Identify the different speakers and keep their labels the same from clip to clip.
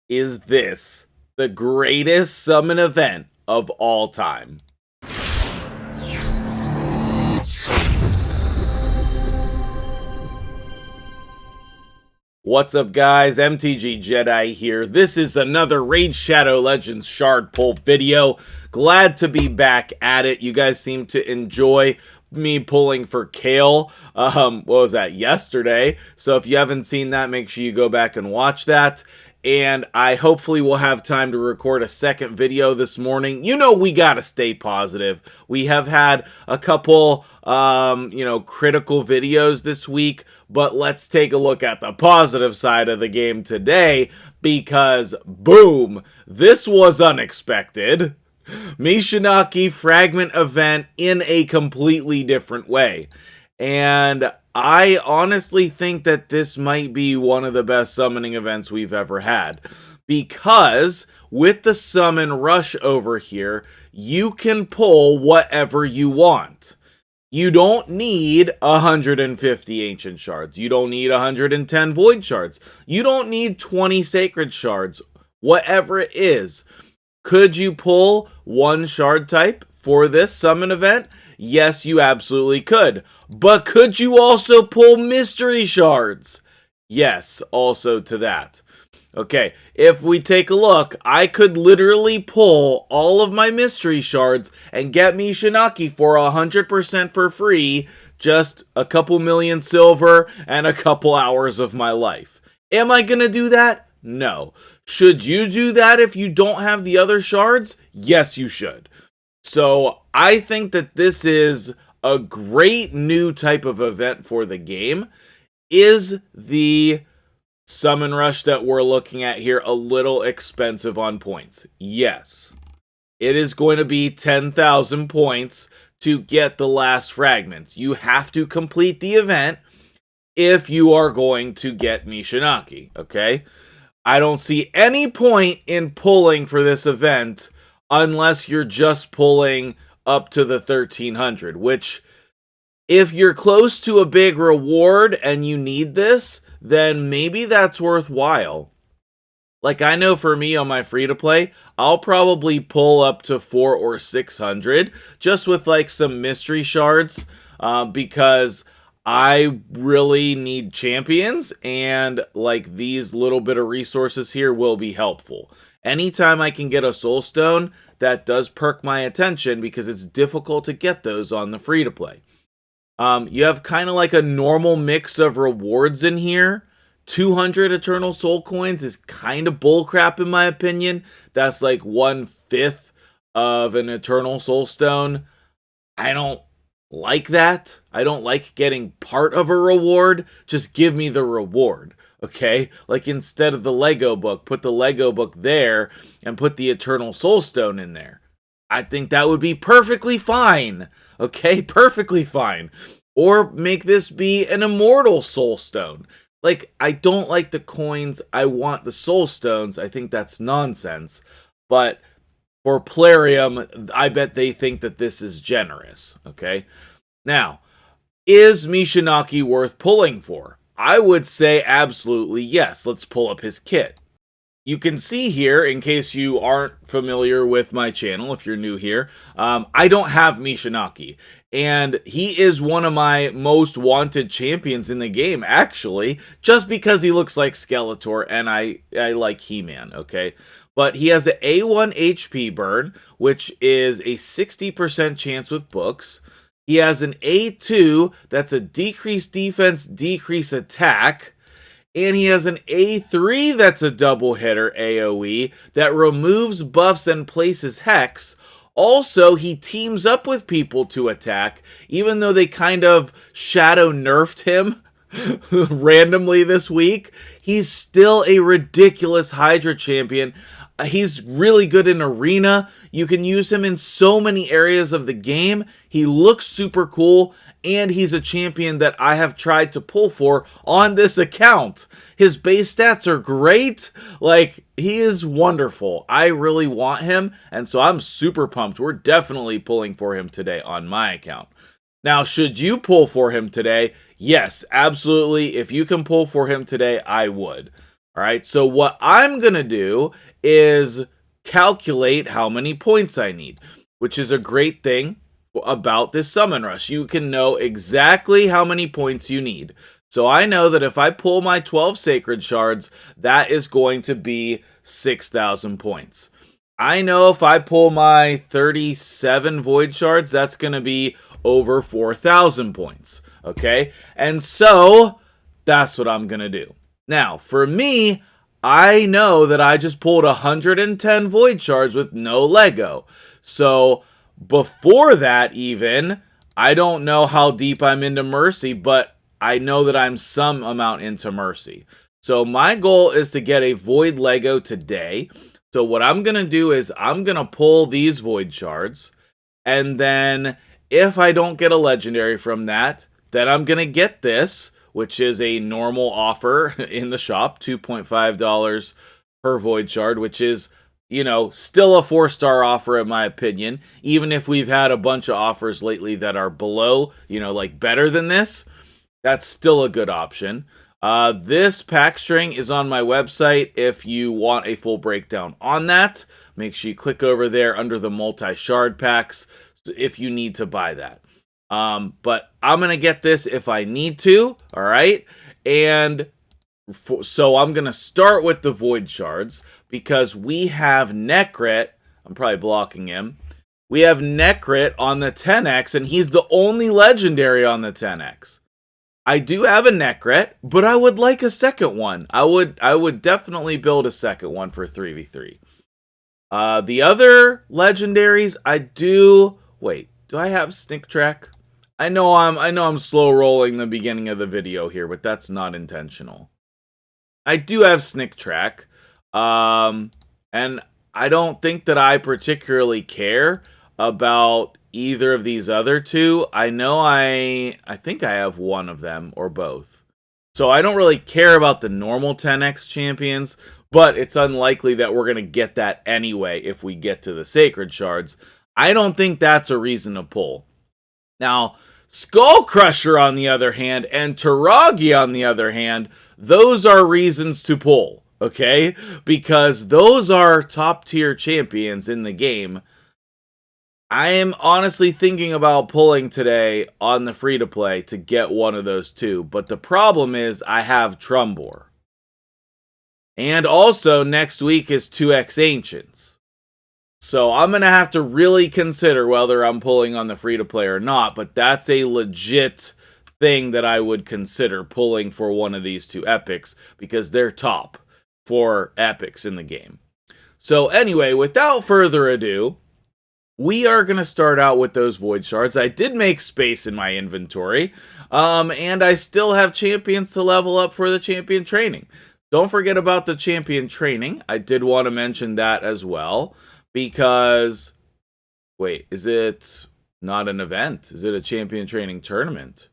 Speaker 1: Is this the greatest summon event of all time? What's up, guys? MtgJedi here. This is another Raid Shadow Legends shard pull video. Glad to be back at it. You guys seem to enjoy me pulling for Kale. What was that? Yesterday. So if you haven't seen that, make sure you go back and watch that. And I hopefully will have time to record a second video this morning. You know, we gotta stay positive. We have had a couple, critical videos this week, but let's take a look at the positive side of the game today, because boom, this was unexpected. Mishinaki fragment event in a completely different way. And I honestly think that this might be one of the best summoning events we've ever had, because with the summon rush over here, you can pull whatever you want. You don't need 150 ancient shards. You don't need 110 void shards. You don't need 20 sacred shards. Whatever it is. Could you pull one shard type for this summon event? Yes, you absolutely could. But could you also pull mystery shards? Yes, also to that. Okay, if we take a look, I could literally pull all of my mystery shards and get Mishinaki for 100% for free, just a couple million silver and a couple hours of my life. Am I gonna do that? No. Should you do that if you don't have the other shards? Yes, you should. So I think that this is a great new type of event for the game. Is the summon rush that we're looking at here a little expensive on points? Yes. It is going to be 10,000 points to get the last fragments. You have to complete the event if you are going to get Mishinaki, okay? I don't see any point in pulling for this event unless you're just pulling up to the 1300, which if you're close to a big reward and you need this, then maybe that's worthwhile. Like, I know for me on my free-to-play, I'll probably pull up to 400 or 600 just with like some mystery shards, because I really need champions, and like these little bit of resources here will be helpful. Anytime I can get a soul stone, that does perk my attention because it's difficult to get those on the free-to-play. You have kind of like a normal mix of rewards in here. 200 eternal soul coins is kind of bullcrap in my opinion. That's like 1/5 of an eternal soul stone. I don't like that. I don't like getting part of a reward. Just give me the reward, okay? Like, instead of the Lego book, put the Lego book there and put the eternal soul stone in there. I think that would be perfectly fine, okay? Perfectly fine. Or make this be an immortal soul stone. Like, I don't like the coins. I want the soul stones. I think that's nonsense. But for Plarium, I bet they think that this is generous, okay? Now, is Mishinaki worth pulling for? I would say absolutely yes. Let's pull up his kit. You can see here, in case you aren't familiar with my channel, if you're new here, I don't have Mishinaki. And he is one of my most wanted champions in the game, actually, just because he looks like Skeletor and I like He-Man, okay? But he has an A1 HP burn, which is a 60% chance with books. He has an A2, that's a decreased defense, decreased attack. And he has an A3 that's a double hitter AoE that removes buffs and places hex. Also, he teams up with people to attack, even though they kind of shadow nerfed him randomly this week. He's still a ridiculous Hydra champion. He's really good in arena. You can use him in so many areas of the game. He looks super cool, and he's a champion that I have tried to pull for on this account. His base stats are great. Like, he is wonderful. I really want him, and so I'm super pumped. We're definitely pulling for him today on my account. Now, should you pull for him today? Yes, absolutely. If you can pull for him today, I would. All right, so what I'm going to do is calculate how many points I need, which is a great thing about this summon rush. You can know exactly how many points you need. So I know that if I pull my 12 sacred shards, that is going to be 6,000 points. I know if I pull my 37 void shards, that's going to be over 4,000 points. Okay, and so that's what I'm going to do. Now, for me, I know that I just pulled 110 void shards with no Lego. So before that even, I don't know how deep I'm into Mercy, but I know that I'm some amount into Mercy. So my goal is to get a void Lego today. So what I'm going to do is I'm going to pull these void shards. And then if I don't get a legendary from that, then I'm going to get this, which is a normal offer in the shop, $2.5 per void shard, which is, you know, still a 4-star offer in my opinion. Even if we've had a bunch of offers lately that are below, you know, like better than this, that's still a good option. This pack string is on my website. If you want a full breakdown on that, make sure you click over there under the multi-shard packs if you need to buy that. But I'm going to get this if I need to, all right? And so I'm going to start with the void shards because we have Necrit. I'm probably blocking him. We have Necrit on the 10x, and he's the only legendary on the 10x. I do have a Necrit, but I would like a second one. I would definitely build a second one for 3v3. The other legendaries, I do... Wait, do I have Sneak Track? I know I'm slow rolling the beginning of the video here, but that's not intentional. I do have Sneak Track, and I don't think that I particularly care about either of these other two. I know I think I have one of them or both. So I don't really care about the normal 10x champions, but it's unlikely that we're going to get that anyway if we get to the sacred shards. I don't think that's a reason to pull. Now, Skull Crusher on the other hand, and Taragi on the other hand, those are reasons to pull, okay? Because those are top tier champions in the game. I am honestly thinking about pulling today on the free-to-play to get one of those two, but the problem is I have Trumbor. And also, next week is 2x Ancients. So I'm going to have to really consider whether I'm pulling on the free-to-play or not, but that's a legit thing that I would consider pulling for one of these two epics, because they're top for epics in the game. So anyway, without further ado, we are going to start out with those void shards. I did make space in my inventory, and I still have champions to level up for the champion training. Don't forget about the champion training. I did want to mention that as well. Because, wait, is it not an event? Is it a champion training tournament?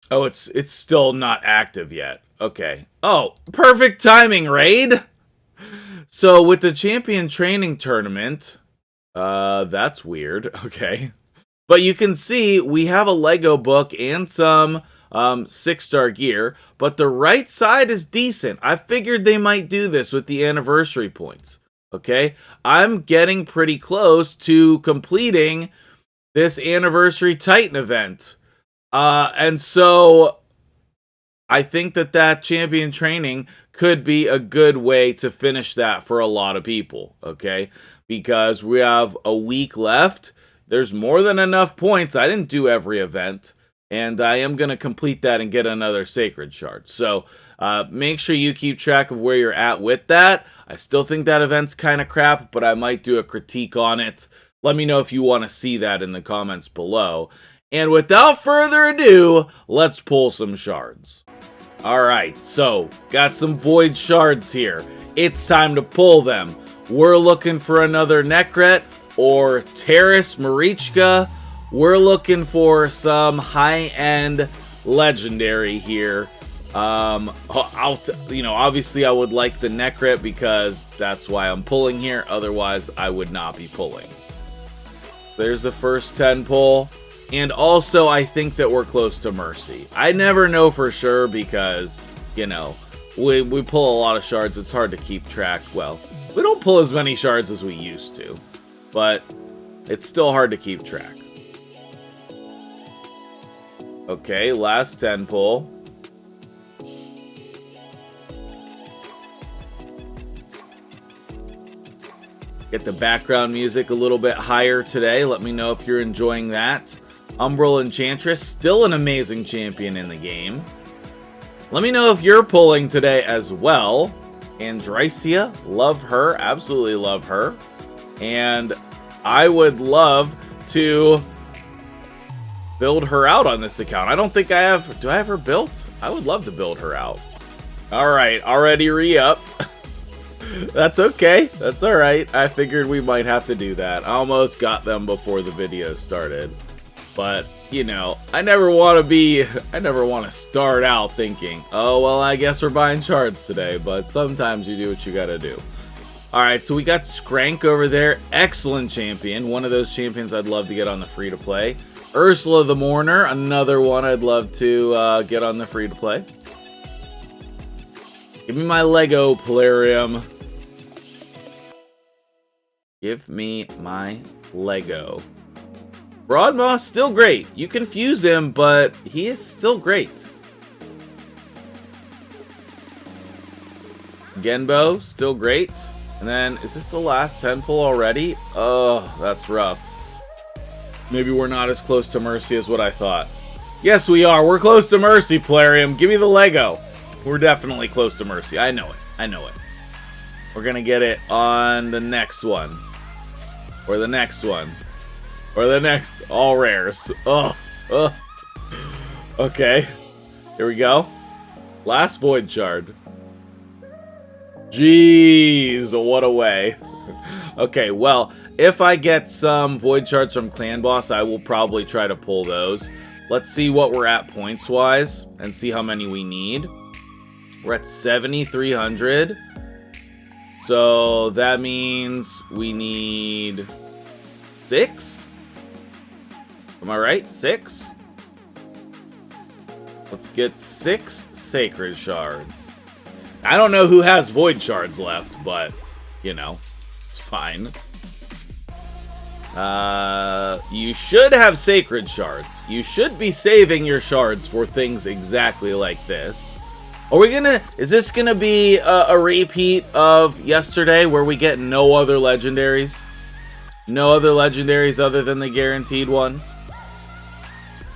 Speaker 1: Oh, it's still not active yet. Okay. Oh, perfect timing, Raid! So, with the champion training tournament, that's weird. Okay. But you can see we have a Lego book and some 6-star gear, but the right side is decent. I figured they might do this with the anniversary points. Okay, I'm getting pretty close to completing this anniversary Titan event, and so I think that champion training could be a good way to finish that for a lot of people. Okay, because we have a week left. There's more than enough points. I didn't do every event. And I am going to complete that and get another sacred shard. So make sure you keep track of where you're at with that. I still think that event's kind of crap, but I might do a critique on it. Let me know if you want to see that in the comments below. And without further ado, let's pull some shards. Alright, so got some void shards here. It's time to pull them. We're looking for another Necret or Terrace Marichka. We're looking for some high-end legendary here. Obviously I would like the Necrit because that's why I'm pulling here. Otherwise, I would not be pulling. There's the first 10 pull. And also, I think that we're close to Mercy. I never know for sure because you know, we pull a lot of shards. It's hard to keep track. Well, we don't pull as many shards as we used to, but it's still hard to keep track. Okay, last 10 pull. Get the background music a little bit higher today. Let me know if you're enjoying that. Umbral Enchantress, still an amazing champion in the game. Let me know if you're pulling today as well. Andrycia, love her, absolutely love her. And I would love to build her out on this account. I don't think I have. Do I have her built? I would love to build her out. All right, already re-upped. That's okay. That's all right. I figured we might have to do that. I almost got them before the video started. But, you know, I never want to start out thinking, oh, well, I guess we're buying shards today. But sometimes you do what you gotta do. All right, so we got Skrank over there. Excellent champion. One of those champions I'd love to get on the free-to-play. Ursula the Mourner, another one I'd love to get on the free-to-play. Give me my Lego Polarium. Give me my Lego. Broadmoss, still great. You confuse him, but he is still great. Genbo, still great. And then, is this the last 10 pull already? Oh, that's rough. Maybe we're not as close to Mercy as what I thought. Yes, we are. We're close to Mercy, Polarium. Give me the Lego. We're definitely close to Mercy. I know it. I know it. We're going to get it on the next one. Or the next one. Or the next. All rares. Oh. Okay. Here we go. Last Void Shard. Jeez. What a way. Okay, well, if I get some Void Shards from Clan Boss, I will probably try to pull those. Let's see what we're at points-wise and see how many we need. We're at 7,300. So that means we need 6? Am I right? 6? Let's get 6 Sacred Shards. I don't know who has Void Shards left, but, you know, it's fine. You should have Sacred Shards. You should be saving your shards for things exactly like this. Are we gonna... Is this gonna be a repeat of yesterday where we get no other legendaries? No other legendaries other than the guaranteed one?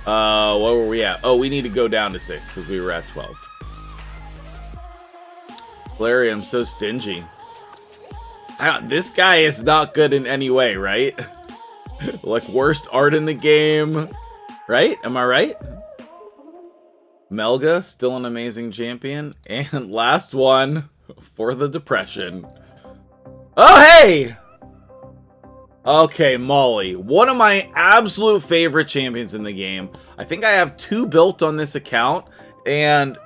Speaker 1: What were we at? Oh, we need to go down to 6 because we were at 12. Polarium's so stingy. This guy is not good in any way, right? Like, worst art in the game. Right? Am I right? Melga, still an amazing champion. And last one for the depression. Oh, hey! Okay, Molly. One of my absolute favorite champions in the game. I think I have 2 built on this account. And,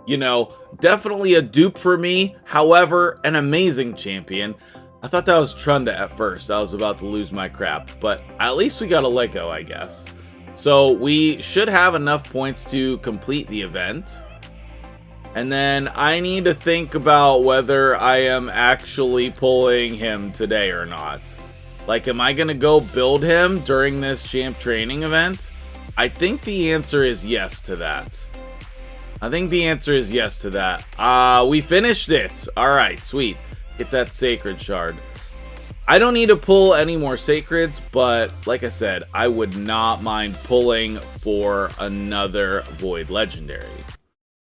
Speaker 1: you know, definitely a dupe for me. However, an amazing champion. I thought that was Trunda at first. I was about to lose my crap. But at least we got a Lego, I guess. So we should have enough points to complete the event. And then I need to think about whether I am actually pulling him today or not. Like, am I going to go build him during this champ training event? I think the answer is yes to that. I think the answer is yes to that. We finished it. All right, sweet. Get that Sacred Shard. I don't need to pull any more Sacreds, but like I said, I would not mind pulling for another Void Legendary.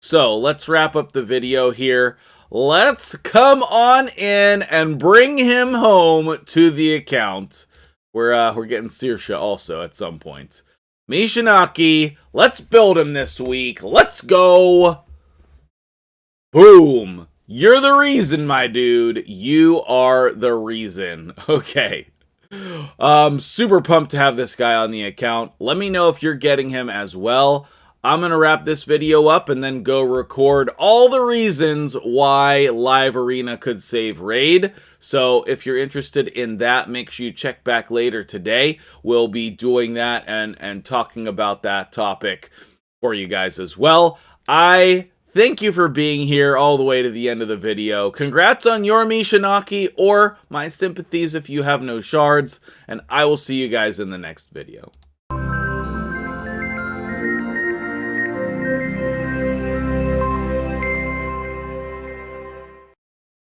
Speaker 1: So let's wrap up the video here. Let's come on in and bring him home to the account. We're getting Saoirse also at some point. Mishinaki, let's build him this week. Let's go. Boom. You're the reason, my dude. You are the reason. Okay. Super pumped to have this guy on the account. Let me know if you're getting him as well. I'm going to wrap this video up and then go record all the reasons why Live Arena could save Raid. So if you're interested in that, make sure you check back later today. We'll be doing that and talking about that topic for you guys as well. I Thank you for being here all the way to the end of the video. Congrats on your Mishinaki, or my sympathies if you have no shards, and I will see you guys in the next video.